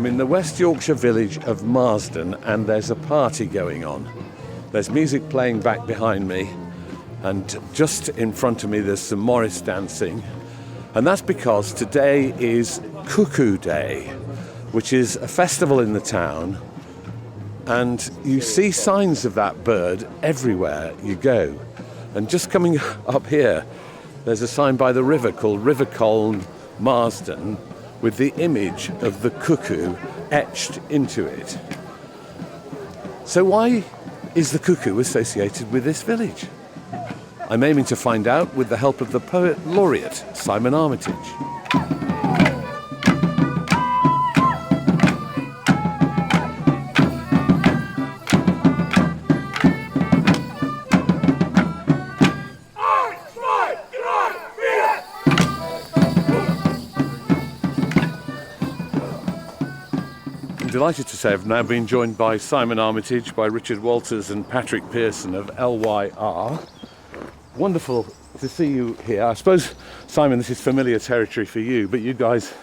I'm in the West Yorkshire village of Marsden and there's a party going on. There's music playing back behind me and just in front of me there's some Morris dancing. And that's because today is Cuckoo Day, which is a festival in the town. And you see signs of that bird everywhere you go. And just coming up here, there's a sign by the river called River Colne, Marsden, with the image of the cuckoo etched into it. So why is the cuckoo associated with this village? I'm aiming to find out with the help of the Poet Laureate Simon Armitage. Delighted to say I've now been joined by Simon Armitage, by Richard Walters and Patrick Pearson of LYR. Wonderful to see you here. I suppose, Simon, this is familiar territory for you, but you guys,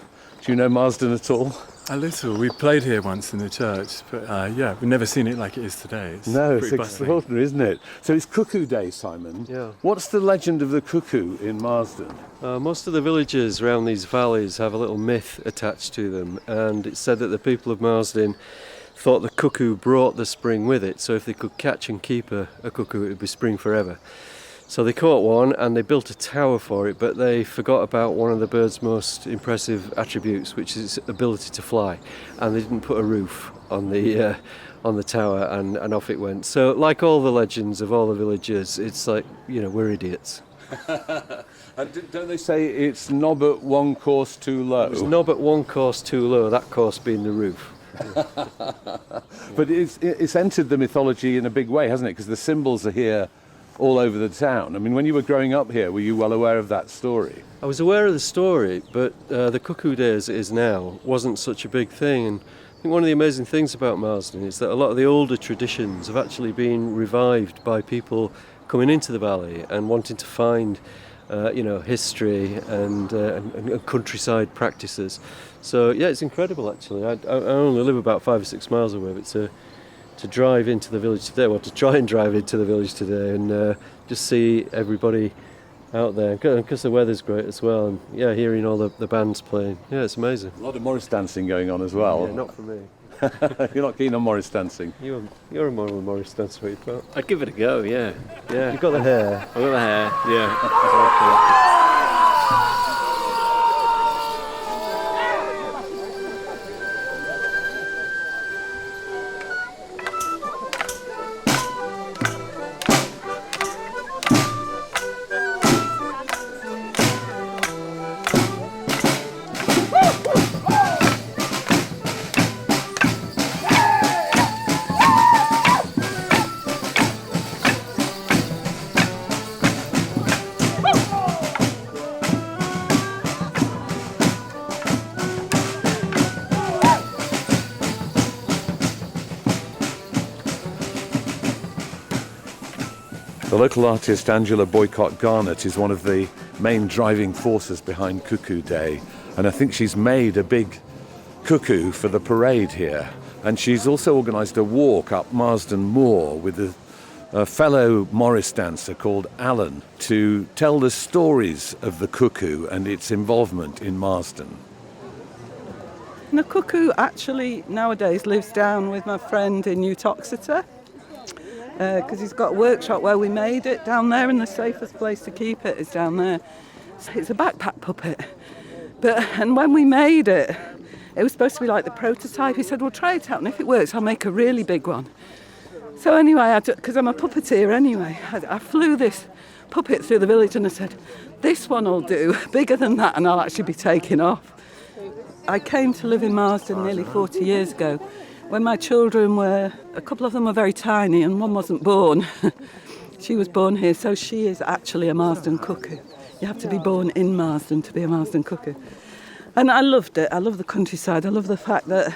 do you know Marsden at all? A little. We played here once in the church, but yeah, we've never seen it like it is today. It's extraordinary, isn't it? So it's Cuckoo Day, Simon. Yeah. What's the legend of the cuckoo in Marsden? Most of the villages around these valleys have a little myth attached to them, and it's said that the people of Marsden thought the cuckoo brought the spring with it, so if they could catch and keep a cuckoo, it would be spring forever. So they caught one and they built a tower for it, but they forgot about one of the bird's most impressive attributes, which is its ability to fly, and they didn't put a roof on the tower, and off it went. So like all the legends of all the villages, it's like, you know, we're idiots. And don't they say it's knob at one course too low? It's knob at one course too low, that course being the roof. But it's entered the mythology in a big way, hasn't it? Because the symbols are here all over the town. I mean, when you were growing up here, were you well aware of that story? I was aware of the story, but the Cuckoo Day as it is now wasn't such a big thing. And I think one of the amazing things about Marsden is that a lot of the older traditions have actually been revived by people coming into the valley and wanting to find history and countryside practices. So yeah, it's incredible actually. I only live about 5 or 6 miles away, but to drive into the village today, or to try and drive into the village today, and just see everybody out there, because the weather's great as well, and yeah, hearing all the bands playing, yeah, it's amazing. A lot of Morris dancing going on as well. Yeah, not for me. You're not keen on Morris dancing? You're a more of a Morris dancer, what you thought? I'd give it a go, yeah. You've got the hair. I've got the hair, yeah. The local artist Angela Boycott Garnett is one of the main driving forces behind Cuckoo Day, and I think she's made a big cuckoo for the parade here, and she's also organised a walk up Marsden Moor with a fellow Morris dancer called Alan to tell the stories of the cuckoo and its involvement in Marsden. The cuckoo actually nowadays lives down with my friend in Uttoxeter, because he's got a workshop where we made it down there, and the safest place to keep it is down there. So it's a backpack puppet. And when we made it, it was supposed to be like the prototype. He said, well, try it out, and if it works, I'll make a really big one. So anyway, because I'm a puppeteer anyway, I flew this puppet through the village and I said, this one will do, bigger than that, and I'll actually be taking off. I came to live in Marsden nearly 40 years ago, when my children were, a couple of them were very tiny and one wasn't born. She was born here, so she is actually a Marsden cuckoo. You have to be born in Marsden to be a Marsden cuckoo. And I loved it. I love the countryside. I love the fact that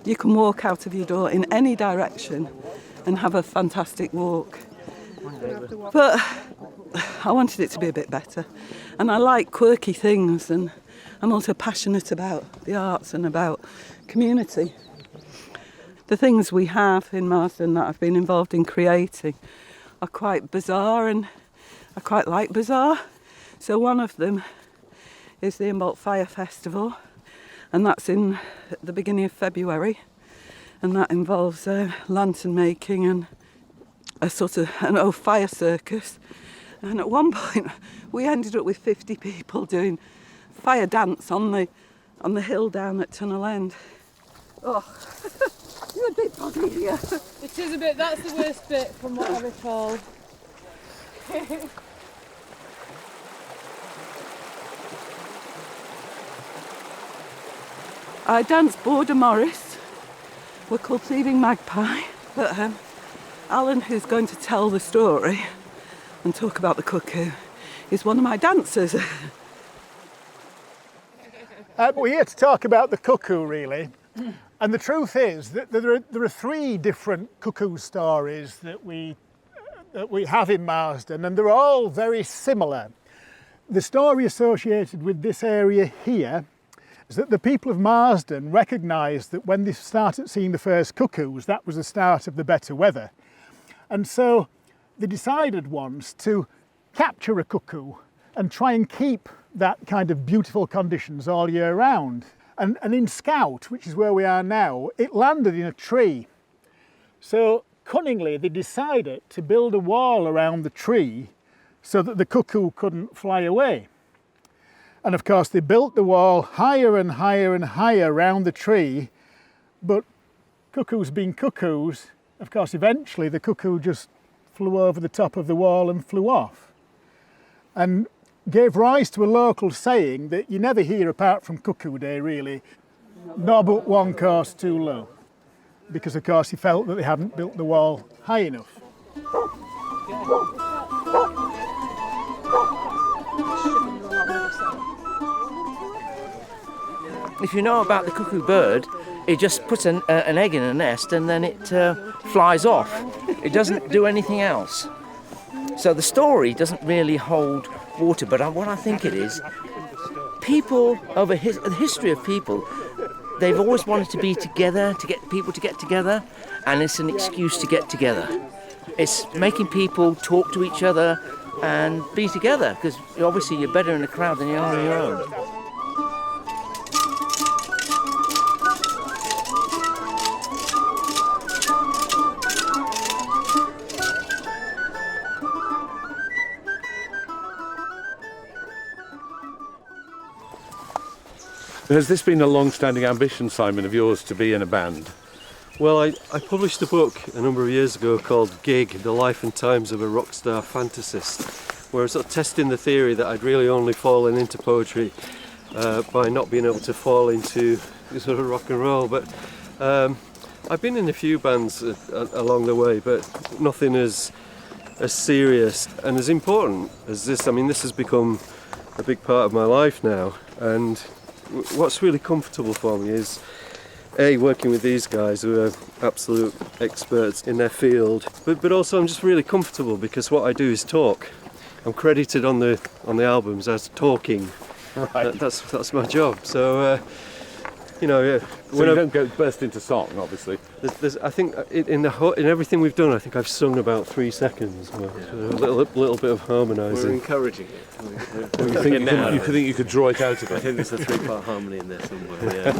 you can walk out of your door in any direction and have a fantastic walk. But I wanted it to be a bit better. And I like quirky things, and I'm also passionate about the arts and about community. The things we have in Marsden that I've been involved in creating are quite bizarre, and I quite like bizarre. So one of them is the Imbolc Fire Festival, and that's in the beginning of February, and that involves lantern making and a sort of an fire circus. And at one point we ended up with 50 people doing fire dance on the hill down at Tunnel End. Oh, you're a bit boggy here. It is a bit, that's the worst bit from what I recall. I danced Border Morris. We're called Thieving Magpie, but Alan, who's going to tell the story and talk about the cuckoo, is one of my dancers. We're here to talk about the cuckoo, really. And the truth is that there are three different cuckoo stories that we have in Marsden, and they're all very similar. The story associated with this area here is that the people of Marsden recognised that when they started seeing the first cuckoos, that was the start of the better weather. And so they decided once to capture a cuckoo and try and keep that kind of beautiful conditions all year round. And in Scout, which is where we are now, it landed in a tree. So cunningly they decided to build a wall around the tree so that the cuckoo couldn't fly away. And of course they built the wall higher and higher and higher around the tree, but cuckoos being cuckoos, of course eventually the cuckoo just flew over the top of the wall and flew off. And gave rise to a local saying that you never hear apart from Cuckoo Day, really, "No but one course too low," because of course he felt that they hadn't built the wall high enough. If you know about the cuckoo bird, it just puts an egg in a nest and then it flies off. It doesn't do anything else. So the story doesn't really hold water, but what I think it is, people over the history of people, they've always wanted to be together, to get people to get together, and it's an excuse to get together. It's making people talk to each other and be together, because obviously you're better in a crowd than you are on your own. Has this been a long-standing ambition, Simon, of yours to be in a band? Well, I published a book a number of years ago called Gig, The Life and Times of a Rockstar Fantasist, where I was sort of testing the theory that I'd really only fallen into poetry by not being able to fall into sort of rock and roll. But I've been in a few bands along the way, but nothing as serious and as important as this. I mean, this has become a big part of my life now, and what's really comfortable for me is working with these guys who are absolute experts in their field, but also I'm just really comfortable because what I do is talk. I'm credited on the albums as talking. Right. That's my job. So So you don't go burst into song, obviously. I think in everything we've done, I think I've sung about 3 seconds. A little bit of harmonising. We're encouraging it. You think you could draw it out of it? I think there's a 3-part harmony in there somewhere. Yeah.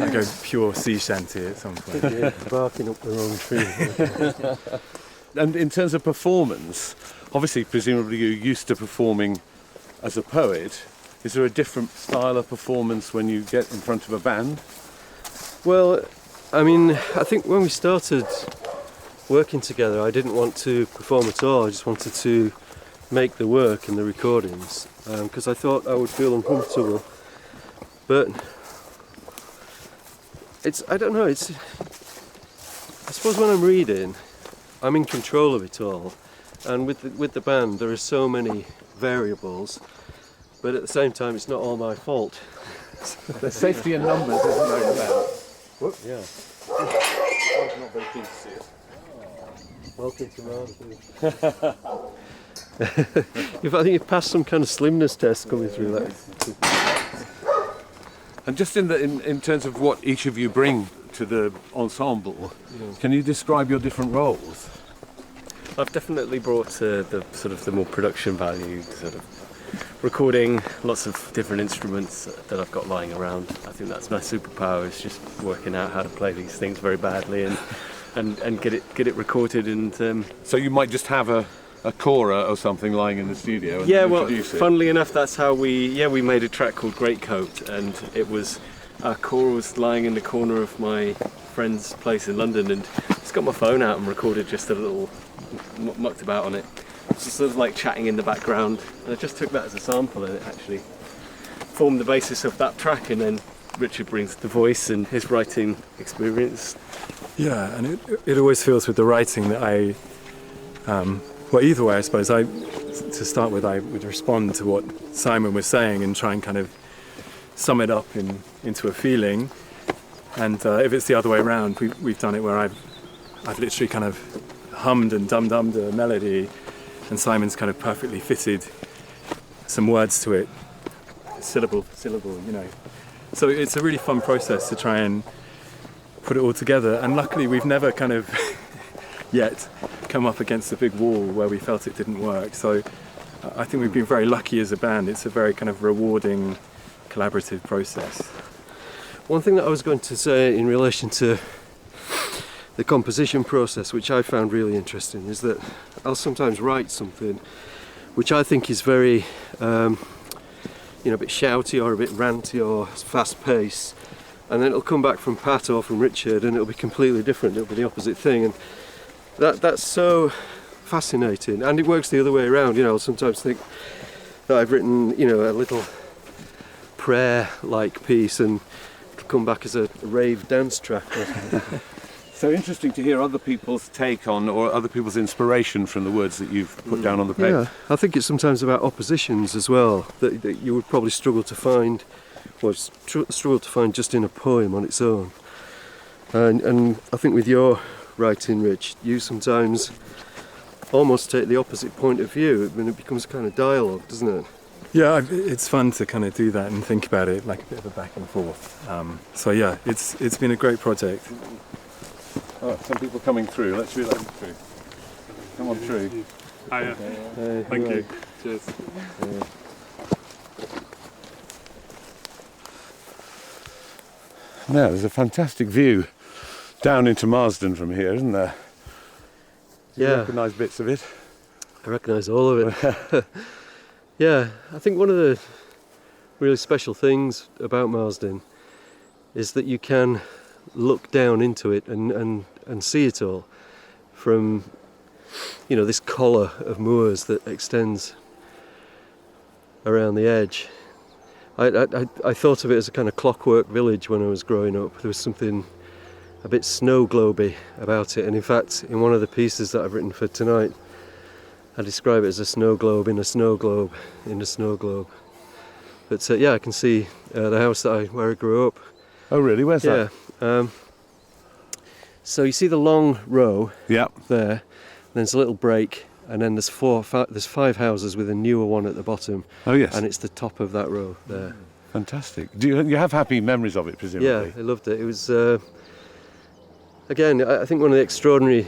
I go pure sea shanty at some point. Yeah, barking up the wrong tree. And in terms of performance, obviously, presumably you're used to performing as a poet. Is there a different style of performance when you get in front of a band? Well, I mean, I think when we started working together, I didn't want to perform at all. I just wanted to make the work and the recordings because I thought I would feel uncomfortable. But I don't know, I suppose when I'm reading, I'm in control of it all. And with the band, there are so many variables. But at the same time, it's not all my fault. There's safety in numbers, isn't there, about? Whoops. Yeah. I'm not very keen to see it. Welcome to Marsden. I think you've passed some kind of slimness test coming through that. And just in terms of what each of you bring to the ensemble, can you describe your different roles? I've definitely brought the sort of the more production value, sort of recording lots of different instruments that I've got lying around. I think that's my superpower, is just working out how to play these things very badly and get it recorded. And So you might just have a Cora or something lying in the studio and yeah, then well, introduce it. funnily enough, that's how we made a track called Greatcoat, and it was Cora was lying in the corner of my friend's place in London, and just got my phone out and recorded just a little, mucked about on it. Just sort of like chatting in the background, and I just took that as a sample, and it actually formed the basis of that track. And then Richard brings the voice and his writing experience. Yeah, and it always feels with the writing that well, either way, I suppose, to start with, I would respond to what Simon was saying and try and kind of sum it up into a feeling. And if it's the other way around, we've done it where I've literally kind of hummed and dum-dummed a melody, and Simon's kind of perfectly fitted some words to it, syllable for syllable, you know. So it's a really fun process to try and put it all together. And luckily, we've never kind of yet come up against a big wall where we felt it didn't work. So I think we've been very lucky as a band. It's a very kind of rewarding, collaborative process. One thing that I was going to say in relation to the composition process, which I found really interesting, is that I'll sometimes write something which I think is very, a bit shouty or a bit ranty or fast paced, and then it'll come back from Pat or from Richard and it'll be completely different. It'll be the opposite thing, and that's so fascinating. And it works the other way around. You know, I'll sometimes think that I've written, a little prayer-like piece, and it'll come back as a rave dance track. So interesting to hear other people's take on, or other people's inspiration from the words that you've put down on the page. Yeah, I think it's sometimes about oppositions as well, that you would probably struggle to find, or struggle to find just in a poem on its own. And I think with your writing, Rich, you sometimes almost take the opposite point of view. I mean, it becomes kind of dialogue, doesn't it? Yeah, it's fun to kind of do that and think about it like a bit of a back and forth. So yeah, it's been a great project. Oh, some people coming through. Let's let them through. Come on through. Hiya. Thank you. Cheers. Now, there's a fantastic view down into Marsden from here, isn't there? Do you recognise bits of it? I recognise all of it. Yeah, I think one of the really special things about Marsden is that you can look down into it and see it all from, this collar of moors that extends around the edge. I thought of it as a kind of clockwork village when I was growing up. There was something a bit snow globy about it, and in fact in one of the pieces that I've written for tonight I describe it as a snow globe in a snow globe in a snow globe. But I can see the house where I grew up. Oh really? Where's that? So you see the long row Yep. there, there's a little break, and then there's 5 houses with a newer one at the bottom. Oh yes. And it's the top of that row there. Fantastic. Do you have happy memories of it, presumably? Yeah, I loved it. It was, again, I think one of the extraordinary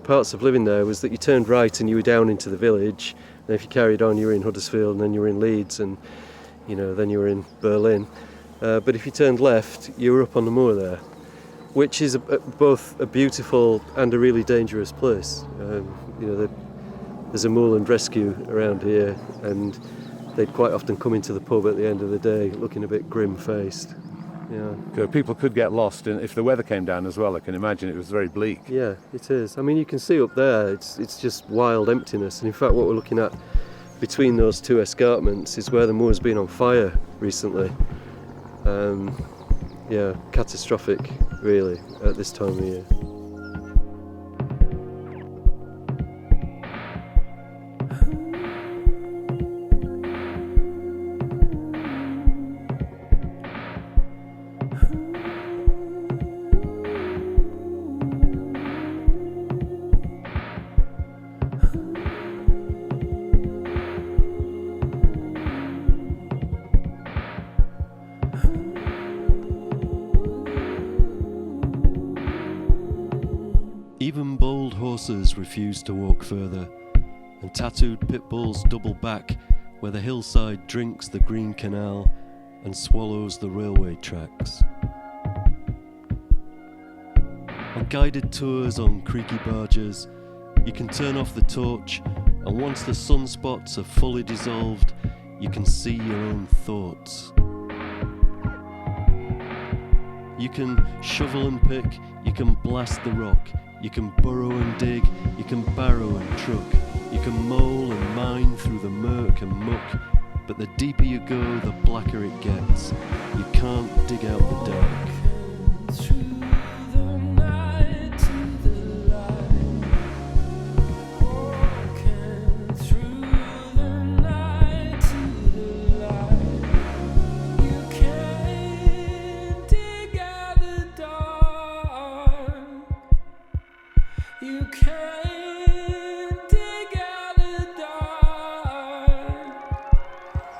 parts of living there was that you turned right and you were down into the village, and if you carried on you were in Huddersfield, and then you were in Leeds, and then you were in Berlin. But if you turned left you were up on the moor there, which is both a beautiful and a really dangerous place. There's a moorland rescue around here, and they'd quite often come into the pub at the end of the day looking a bit grim-faced. Yeah. So people could get lost, and if the weather came down as well, I can imagine it was very bleak. Yeah, it is. I mean, you can see up there, it's just wild emptiness. And in fact, what we're looking at between those two escarpments is where the moor's been on fire recently. Catastrophic, really, at this time of year. bold horses refuse to walk further, and tattooed pit bulls double back where the hillside drinks the green canal and swallows the railway tracks. On guided tours on creaky barges, you can turn off the torch, and once the sunspots are fully dissolved, you can see your own thoughts. You can shovel and pick, you can blast the rock, you can burrow and dig, you can barrow and truck, you can mole and mine through the murk and muck, but the deeper you go, the blacker it gets. You can't dig out the dark.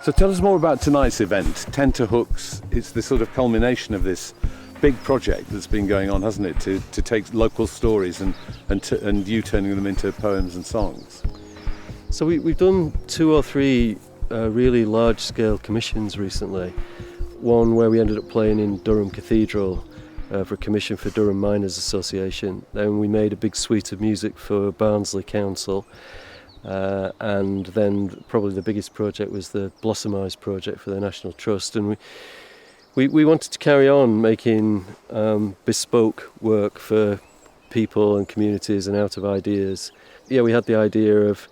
So tell us more about tonight's event, Tenterhooks. It's the sort of culmination of this big project that's been going on, hasn't it, to take local stories and you turning them into poems and songs. So we've done 2 or 3 really large-scale commissions recently. One where we ended up playing in Durham Cathedral for a commission for Durham Miners Association. Then we made a big suite of music for Barnsley Council. And then probably the biggest project was the Blossomised project for the National Trust, and we wanted to carry on making bespoke work for people and communities and out of ideas. Yeah, we had the idea of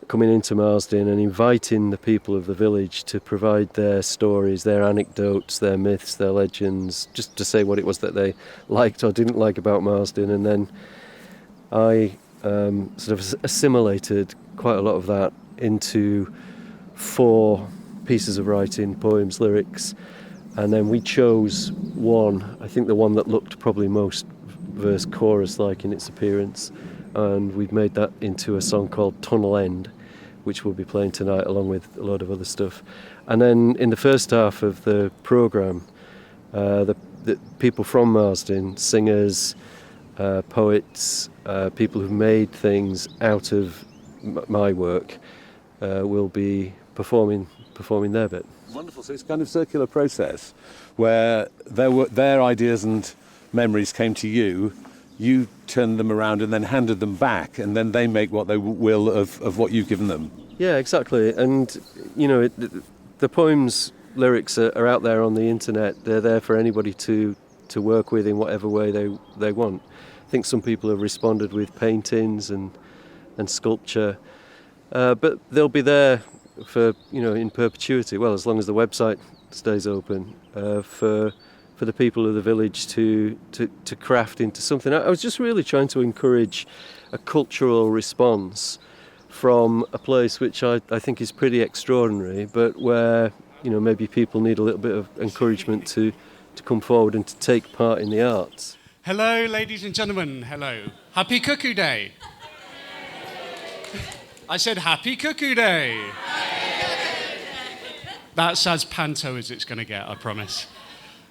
coming into Marsden and inviting the people of the village to provide their stories, their anecdotes, their myths, their legends, just to say what it was that they liked or didn't like about Marsden, and then I sort of assimilated quite a lot of that into 4 pieces of writing, poems, lyrics, and then we chose one, I think the one that looked probably most verse chorus like in its appearance, and we've made that into a song called Tunnel End, which we'll be playing tonight along with a load of other stuff. And then in the first half of the programme, the people from Marsden, singers, poets, people who've made things out of my work, will be performing their bit. Wonderful. So it's kind of circular process where their ideas and memories came to you, you turned them around and then handed them back, and then they make what they will of what you've given them. Yeah, exactly. And you know, the poems, lyrics are out there on the internet. They're there for anybody to work with in whatever way they want. I think some people have responded with paintings and sculpture, but they'll be there for, you know, in perpetuity. Well, as long as the website stays open, for the people of the village to craft into something. I was just really trying to encourage a cultural response from a place which I think is pretty extraordinary, but where, you know, maybe people need a little bit of encouragement to come forward and to take part in the arts. Hello, ladies and gentlemen. Hello. Happy Cuckoo Day. I said Happy Cuckoo Day. That's as panto as it's going to get, I promise.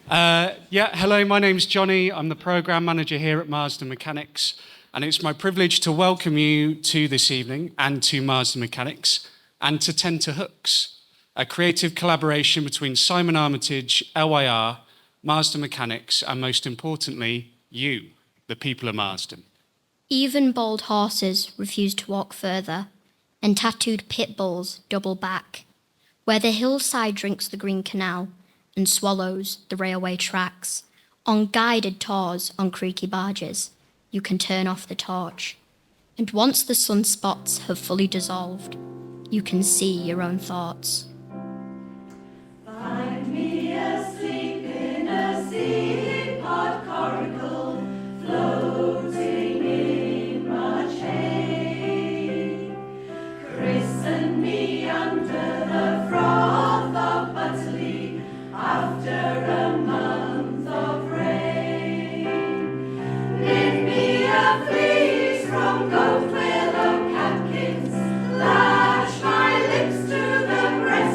Hello, my name's Johnny. I'm the programme manager here at Marsden Mechanics, and it's my privilege to welcome you to this evening and to Marsden Mechanics and to Tenterhooks, a creative collaboration between Simon Armitage, LYR, Marsden Mechanics, and most importantly, you, the people of Marsden. Even bold horses refuse to walk further, and tattooed pit bulls double back, where the hillside drinks the green canal and swallows the railway tracks. On guided tours on creaky barges, you can turn off the torch, and once the sunspots have fully dissolved, you can see your own thoughts. Find me asleep in a sea-pot coracle, floating in much hay. Christen me under the froth of Butterley, after a month of rain. Knit me a fleece from goat willow catkins, lash my lips to the breast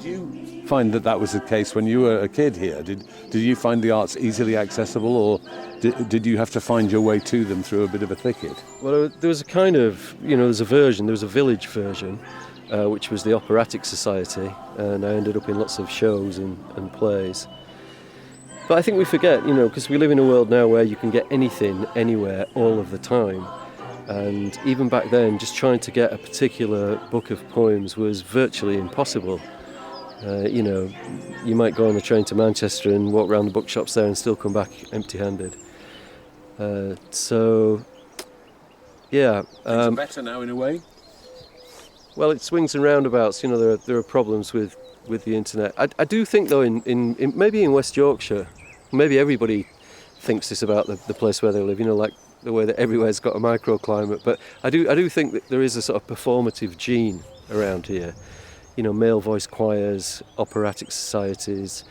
you find that was the case when you were a kid here? Did you find the arts easily accessible, or did you have to find your way to them through a bit of a thicket? Well, there was a kind of, there was a village version, which was the Operatic Society, and I ended up in lots of shows and plays. But I think we forget, because we live in a world now where you can get anything, anywhere, all of the time. And even back then, just trying to get a particular book of poems was virtually impossible. You might go on the train to Manchester and walk around the bookshops there and still come back empty-handed. Things are better now in a way? Well, it swings and roundabouts. There are problems with the internet. I do think, though, in maybe in West Yorkshire, maybe everybody thinks this about the place where they live, like the way that everywhere's got a microclimate. But I do think that there is a sort of performative gene around here. Male voice choirs, operatic societies,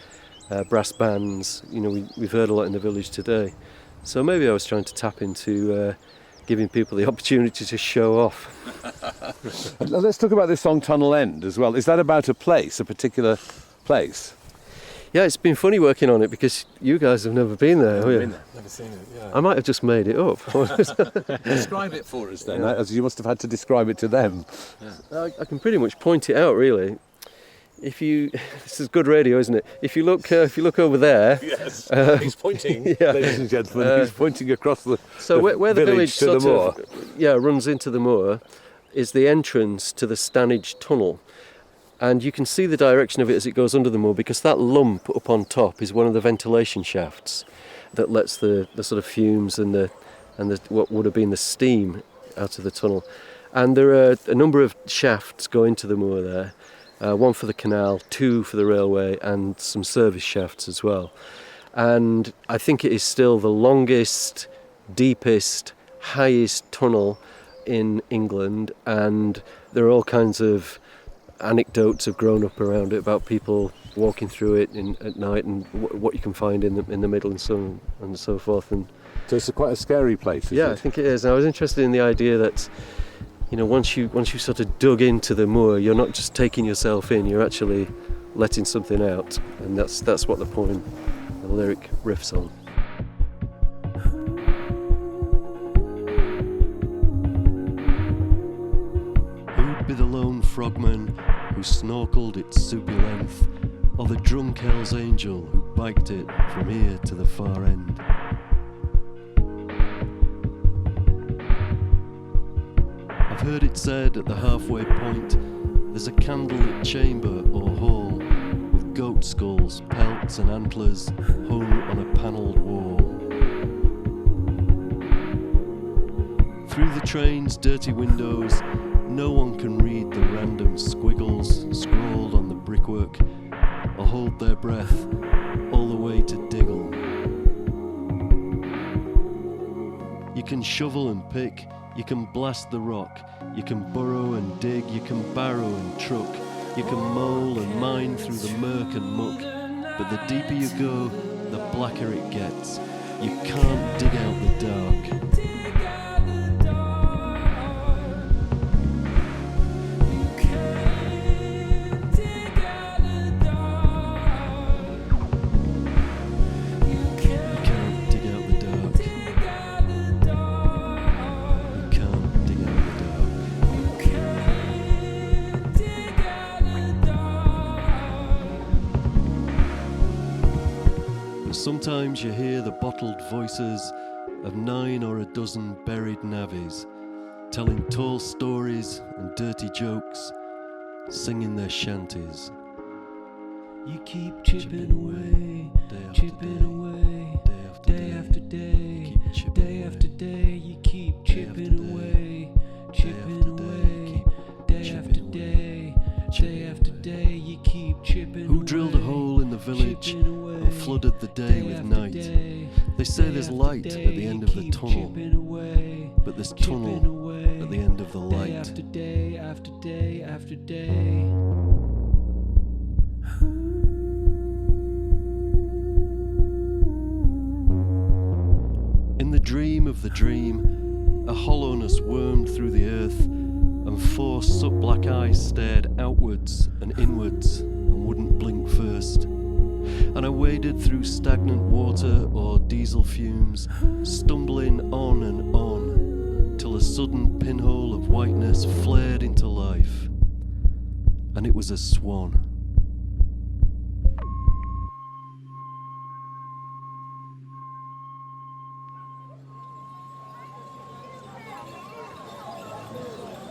brass bands. We've heard a lot in the village today. So maybe I was trying to tap into giving people the opportunity to show off. Let's talk about this song Tunnel End as well. Is that about a particular place? Yeah, it's been funny working on it because you guys have never been there, have you? Never seen it, yeah. I might have just made it up. Describe it for us then, as you must have had to describe it to them. Yeah. I can pretty much point it out, really. This is good radio, isn't it? If you look over there. Yes, he's pointing, ladies and gentlemen. He's pointing across the. So where the village to the moor. Runs into the moor, is the entrance to the Standedge tunnel, and you can see the direction of it as it goes under the moor, because that lump up on top is one of the ventilation shafts that lets the sort of fumes and the what would have been the steam out of the tunnel, and there are a number of shafts going to the moor there. One for the canal, 2 for the railway, and some service shafts as well. And I think it is still the longest, deepest, highest tunnel in England, and there are all kinds of anecdotes have grown up around it about people walking through it at night and what you can find in the middle and so forth. And so it's quite a scary place, isn't it? I think it is. And I was interested in the idea that once you sort of dug into the moor, you're not just taking yourself in, you're actually letting something out, and that's what the poem, the lyric riffs on. Who'd be the lone frogman who snorkeled its soupy length, or the drunk Hell's Angel who biked it from here to the far end? I've heard it said at the halfway point there's a candlelit chamber or hall with goat skulls, pelts and antlers hung on a panelled wall. Through the train's dirty windows, no one can read the random squiggles scrawled on the brickwork or hold their breath all the way to Diggle. You can shovel and pick, you can blast the rock, you can burrow and dig, you can barrow and truck, you can mole and mine through the murk and muck, but the deeper you go, the blacker it gets. You can't dig out the dark. Sometimes you hear the bottled voices of 9 or a dozen buried navvies, telling tall stories and dirty jokes, singing their shanties. You keep chipping away, chipping away, day after day, day after day. You keep chipping away, chipping away, day after day, day after day. You keep chipping away. Who drilled a hole in the village and flooded the day with night? They say there's light at the end of the tunnel, but there's tunnel at the end of the light. Day after day after day after day. In the dream of the dream, a hollowness wormed through the earth, and 4 soot-black eyes stared outwards and inwards and wouldn't blink first. And I waded through stagnant water or diesel fumes, stumbling on and on, till a sudden pinhole of whiteness flared into life. And it was a swan.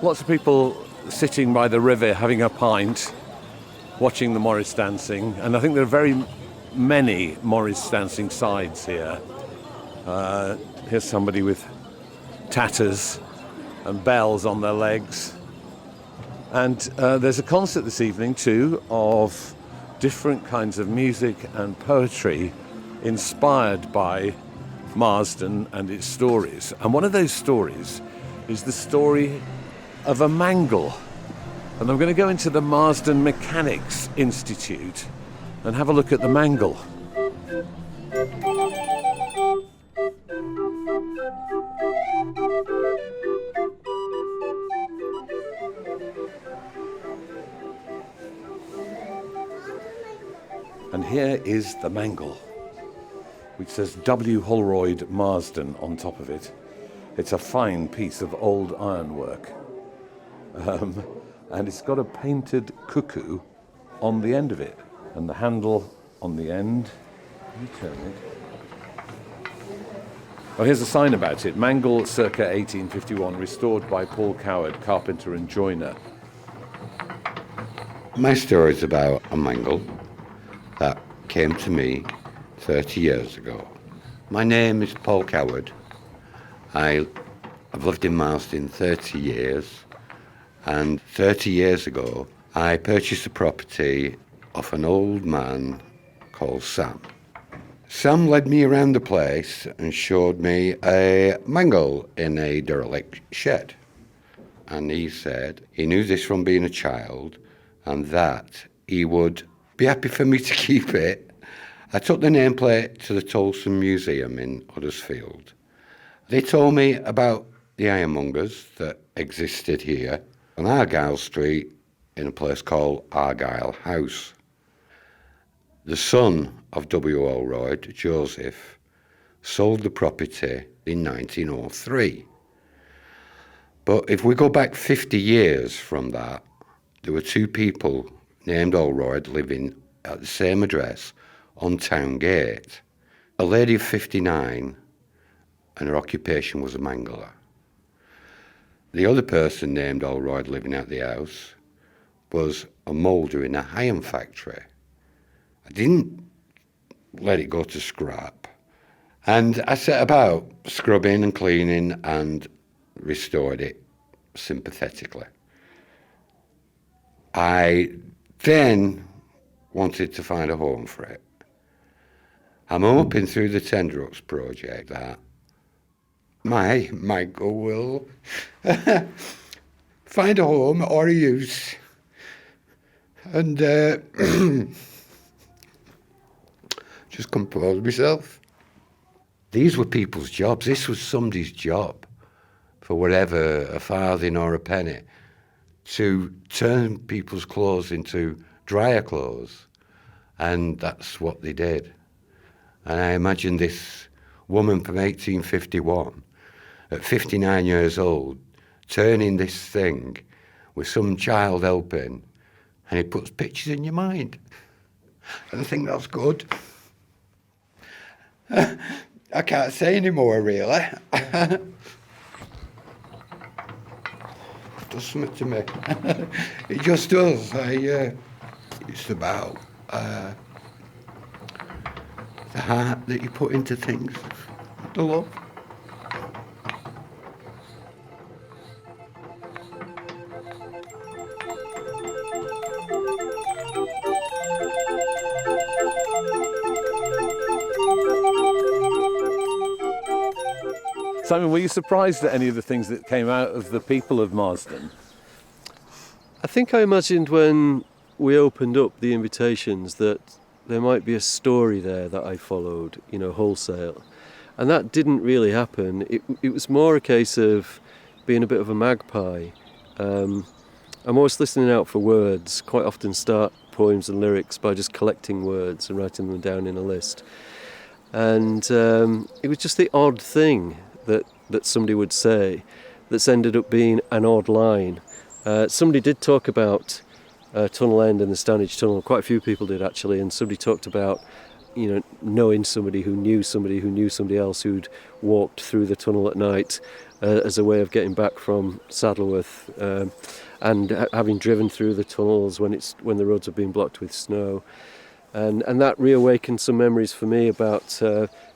Lots of people sitting by the river having a pint, watching the Morris dancing, and I think there are very many Morris dancing sides here. Here's somebody with tatters and bells on their legs. And there's a concert this evening too of different kinds of music and poetry inspired by Marsden and its stories. And one of those stories is the story of a mangle. And I'm going to go into the Marsden Mechanics Institute and have a look at the mangle. And here is the mangle, which says W. Holroyd Marsden on top of it. It's a fine piece of old ironwork. And it's got a painted cuckoo on the end of it, and the handle on the end. Let me turn it. Oh, here's a sign about it. Mangle circa 1851, restored by Paul Coward, carpenter and joiner. My story is about a mangle that came to me 30 years ago. My name is Paul Coward. I've lived in Marsden 30 years. And 30 years ago, I purchased a property off an old man called Sam. Sam led me around the place and showed me a mangle in a derelict shed. And he said he knew this from being a child and that he would be happy for me to keep it. I took the nameplate to the Tolson Museum in Huddersfield. They told me about the ironmongers that existed here on Argyle Street in a place called Argyle House. The son of W. Holroyd, Joseph, sold the property in 1903. But if we go back 50 years from that, there were 2 people named Holroyd living at the same address on Town Gate. A lady of 59, and her occupation was a mangler. The other person named Holroyd living at the house was a moulder in a iron factory. I didn't let it go to scrap. And I set about scrubbing and cleaning and restored it sympathetically. I then wanted to find a home for it. I'm hoping through the Tenterhooks project that my mangle will find a home or a use and just compose myself. These were people's jobs. This was somebody's job for whatever, a farthing or a penny, to turn people's clothes into drier clothes. And that's what they did. And I imagine this woman from 1851, at 59 years old, turning this thing with some child helping, and it puts pictures in your mind. And I think that's good. I can't say any more, really. It does something to me. It just does. It's about the heart that you put into things, the love. Simon, were you surprised at any of the things that came out of the people of Marsden? I think I imagined when we opened up the invitations that there might be a story there that I followed, wholesale. And that didn't really happen. It was more a case of being a bit of a magpie I'm always listening out for words. Quite often start poems and lyrics by just collecting words and writing them down in a list. And it was just the odd thing that somebody would say that's ended up being an odd line. Somebody did talk about Tunnel End and the Standedge Tunnel. Quite a few people did, actually, and somebody talked about, you know, knowing somebody who knew somebody else who'd walked through the tunnel at night as a way of getting back from Saddleworth, and having driven through the tunnels when the roads have been blocked with snow. And that reawakened some memories for me about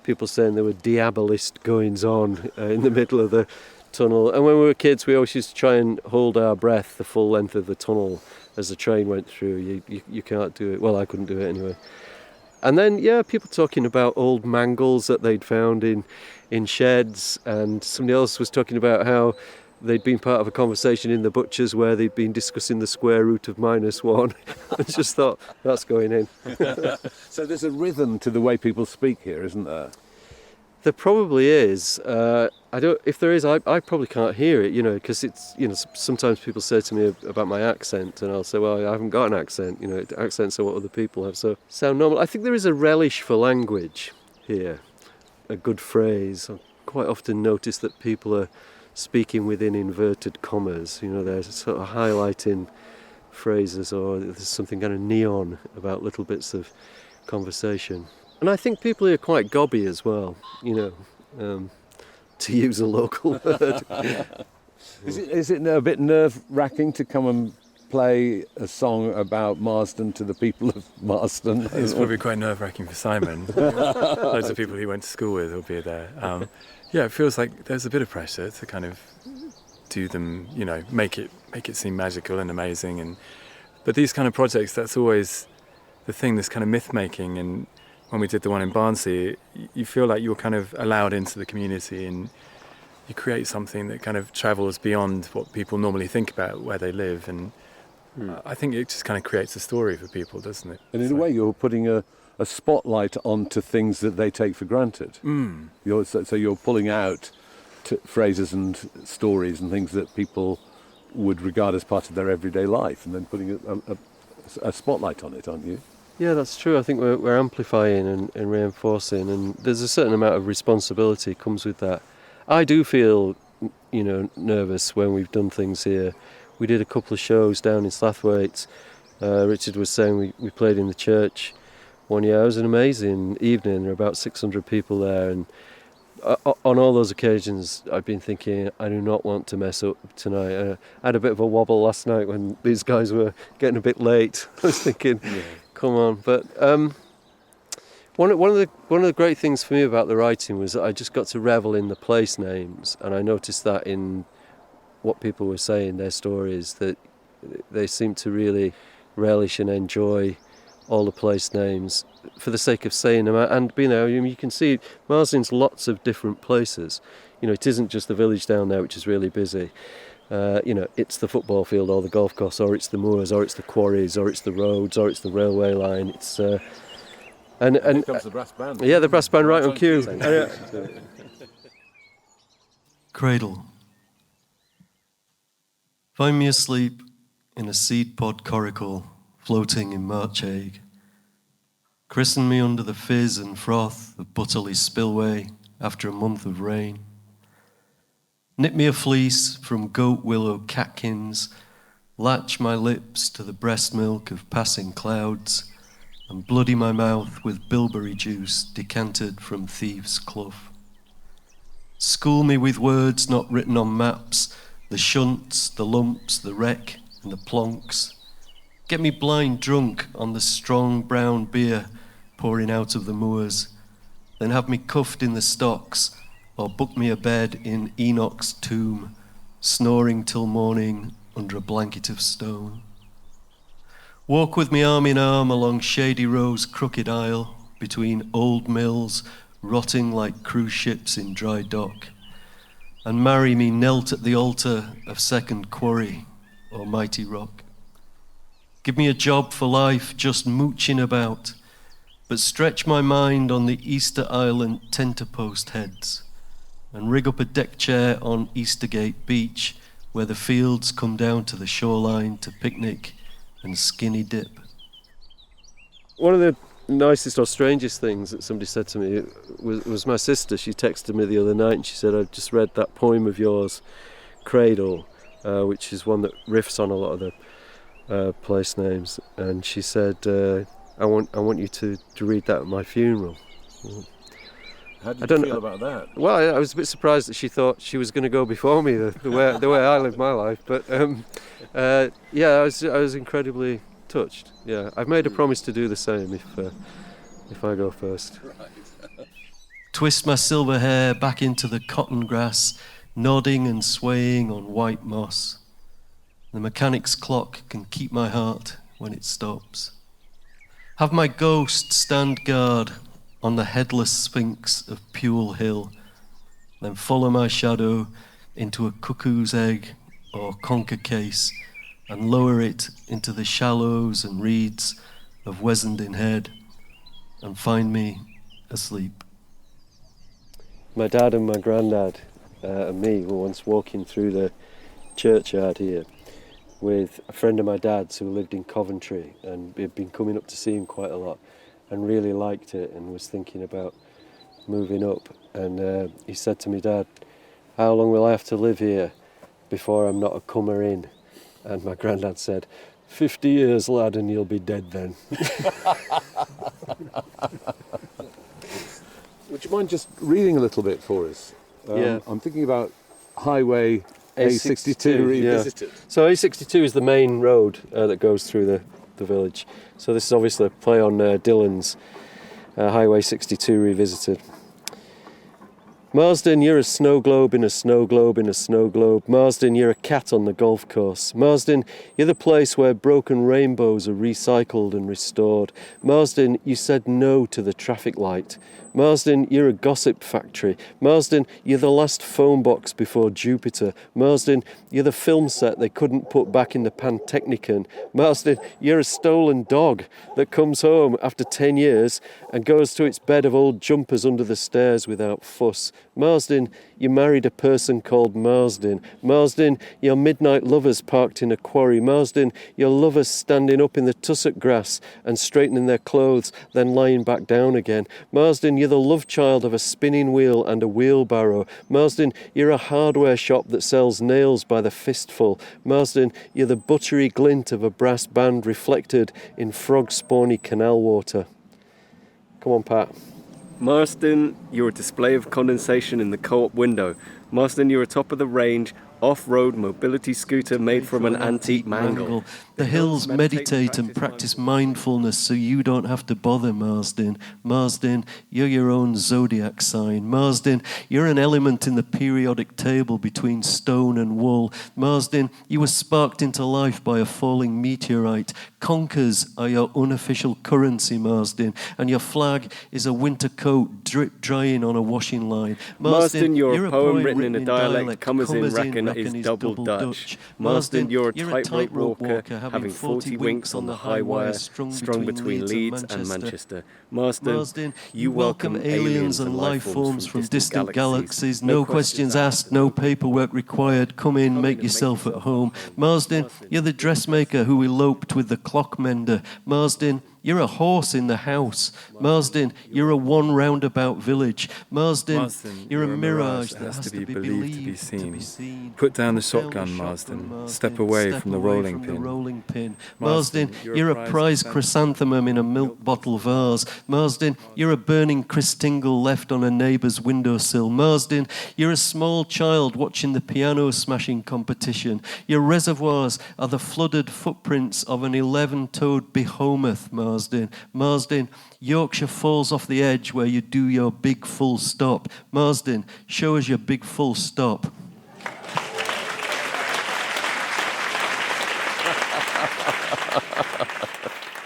people saying there were diabolist goings-on in the middle of the tunnel. And when we were kids, we always used to try and hold our breath the full length of the tunnel as the train went through. You can't do it. Well, I couldn't do it anyway. And then, people talking about old mangles that they'd found in sheds, and somebody else was talking about how they'd been part of a conversation in the butcher's where they'd been discussing the square root of -1. I just thought, that's going in. So there's a rhythm to the way people speak here, isn't there? There probably is. If there is, I probably can't hear it, because it's, sometimes people say to me about my accent, and I'll say, well, I haven't got an accent, accents are what other people have, so sound normal. I think there is a relish for language here, a good phrase. I quite often notice that people are speaking within inverted commas, they're sort of highlighting phrases, or there's something kind of neon about little bits of conversation. And I think people are quite gobby as well, to use a local word. Is it a bit nerve-wracking to come and play a song about Marsden to the people of Marsden? It's probably quite nerve-wracking for Simon. Loads of people he went to school with will be there. It feels like there's a bit of pressure to kind of do them, make it seem magical and amazing. But these kind of projects, that's always the thing, this kind of myth-making. And when we did the one in Barnsley, you feel like you're kind of allowed into the community, and you create something that kind of travels beyond what people normally think about where they live. And I think it just kind of creates a story for people, doesn't it? And in a way, you're putting a spotlight onto things that they take for granted. So you're pulling out phrases and stories and things that people would regard as part of their everyday life, and then putting a spotlight on it, aren't you? Yeah, that's true. I think we're amplifying and reinforcing, and there's a certain amount of responsibility comes with that. I do feel, nervous when we've done things here. We did a couple of shows down in Slathwaite. Richard was saying we played in the church one year. It was an amazing evening. There were about 600 people there, and on all those occasions I've been thinking, I do not want to mess up tonight. I had a bit of a wobble last night when these guys were getting a bit late. I was thinking, come on. But one of the great things for me about the writing was that I just got to revel in the place names, and I noticed that in what people were saying, their stories, that they seemed to really relish and enjoy all the place names for the sake of saying them. And you can see Marsden's lots of different places. It isn't just the village down there, which is really busy. It's the football field or the golf course, or it's the moors, or it's the quarries, or it's the roads, or it's the railway line. It's and here comes the brass band. Yeah, the brass band right on cue. Cradle. Find me asleep in a seed pod coracle floating in March egg. Christen me under the fizz and froth of Butterley spillway after a month of rain. Knit me a fleece from goat willow catkins, latch my lips to the breast milk of passing clouds, and bloody my mouth with bilberry juice decanted from thieves' clough. School me with words not written on maps, the shunts, the lumps, the wreck, and the plonks. Get me blind drunk on the strong brown beer pouring out of the moors, then have me cuffed in the stocks, or book me a bed in Enoch's tomb, snoring till morning under a blanket of stone. Walk with me arm in arm along Shady Row's crooked aisle, between old mills rotting like cruise ships in dry dock, and marry me knelt at the altar of Second Quarry or Mighty Rock. Give me a job for life, just mooching about, but stretch my mind on the Easter Island tenterpost heads, and rig up a deck chair on Eastergate Beach where the fields come down to the shoreline to picnic and skinny dip. One of the nicest or strangest things that somebody said to me was my sister. She texted me the other night and she said, "I've just read that poem of yours, Cradle," which is one that riffs on a lot of the place names. And she said, I want you to read that at my funeral. How did you feel about that? Well, I was a bit surprised that she thought she was going to go before me, the way I live my life. But yeah, I was incredibly touched. Yeah, I've made a promise to do the same if I go first. Twist my silver hair back into the cotton grass, nodding and swaying on white moss. The mechanic's clock can keep my heart when it stops. Have my ghost stand guard on the headless sphinx of Pewel Hill, then follow my shadow into a cuckoo's egg or conker case and lower it into the shallows and reeds of Wessenden Head and find me asleep. My dad and my granddad and me were once walking through the churchyard here with a friend of my dad's who lived in Coventry, and we'd been coming up to see him quite a lot and really liked it and was thinking about moving up. And he said to me, "Dad, how long will I have to live here before I'm not a comer in?" And my granddad said, 50 years, lad, and you'll be dead then. Would you mind just reading a little bit for us? Yeah. I'm thinking about Highway A62 revisited. Yeah. So A62 is the main road that goes through the village. So this is obviously a play on Dylan's Highway 62 revisited. Marsden, you're a snow globe in a snow globe in a snow globe. Marsden, you're a cat on the golf course. Marsden, you're the place where broken rainbows are recycled and restored. Marsden, you said no to the traffic light. Marsden, you're a gossip factory. Marsden, you're the last phone box before Jupiter. Marsden, you're the film set they couldn't put back in the Pantechnicon. Marsden, you're a stolen dog that comes home after 10 years and goes to its bed of old jumpers under the stairs without fuss. Marsden, you married a person called Marsden. Marsden, your midnight lovers parked in a quarry. Marsden, your lovers standing up in the tussock grass and straightening their clothes, then lying back down again. Marsden, you're the love child of a spinning wheel and a wheelbarrow. Marsden, you're a hardware shop that sells nails by the fistful. Marsden, you're the buttery glint of a brass band reflected in frog-spawny canal water. Come on, Pat. Marsden, you're a display of condensation in the co-op window. Marsden, you're a top of the range off-road mobility scooter made from an antique mangle. The hills meditate and practice mindfulness so you don't have to bother, Marsden. Marsden, you're your own zodiac sign. Marsden, you're an element in the periodic table between stone and wool. Marsden, you were sparked into life by a falling meteorite. Conkers are your unofficial currency, Marsden, and your flag is a winter coat drip drying on a washing line. Marsden, you're a poem written in a dialect, comers in reckon is double Dutch. Marsden, you're a tightrope walker, having 40 winks on the high wire, strung between Leeds and Manchester. Marsden, you welcome aliens and life forms from distant galaxies. No questions asked, no paperwork required. Come in, make yourself at home. Marsden, you're the dressmaker who eloped with the clock mender. Marsden, you're a horse in the house. Marsden, you're a one roundabout village. Marsden, you're a mirage that has to be believed to be seen. Put down the shotgun, Marsden. Step away from the rolling pin. Marsden, you're a prize chrysanthemum in a milk bottle vase. Marsden, you're a burning Christingle left on a neighbour's windowsill. Marsden, you're a small child watching the piano smashing competition. Your reservoirs are the flooded footprints of an 11-toed behemoth, Marsden. Marsden, Yorkshire falls off the edge where you do your big full stop. Marsden, show us your big full stop.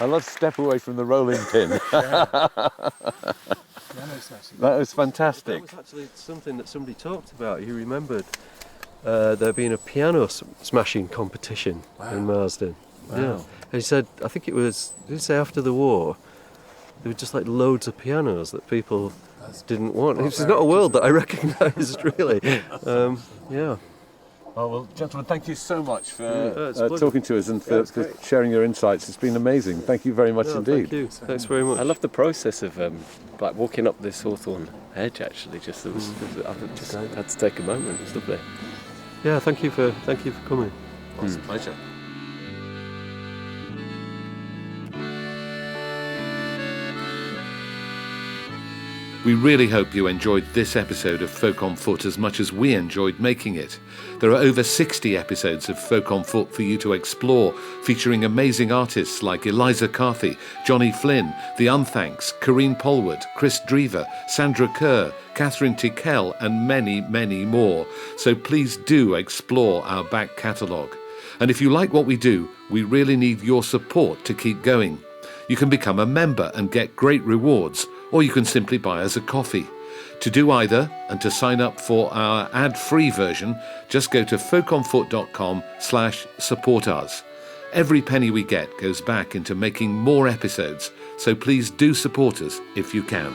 I love Step Away from the Rolling Pin. That was fantastic. That was actually something that somebody talked about. He remembered there being a piano smashing competition in Marsden. Wow. Yeah. And he said, I think it was, did he say after the war, there were just like loads of pianos that people didn't want. It's not a world that I recognised, really. Yeah. Oh, well, gentlemen, thank you so much for it's a pleasure. talking to us and for sharing your insights. It's been amazing. Thank you very much indeed. Thank you. Thanks very much. I love the process of like walking up this hawthorn hedge. Actually, I just had to take a moment. It's lovely. Yeah, thank you for coming. It's a pleasure. We really hope you enjoyed this episode of Folk on Foot as much as we enjoyed making it. There are over 60 episodes of Folk on Foot for you to explore, featuring amazing artists like Eliza Carthy, Johnny Flynn, The Unthanks, Corrine Polwood, Chris Drever, Sandra Kerr, Catherine Tickell, and many, many more. So please do explore our back catalogue. And if you like what we do, we really need your support to keep going. You can become a member and get great rewards, or you can simply buy us a coffee. To do either, and to sign up for our ad-free version, just go to folkonfoot.com/support us. Every penny we get goes back into making more episodes, so please do support us if you can.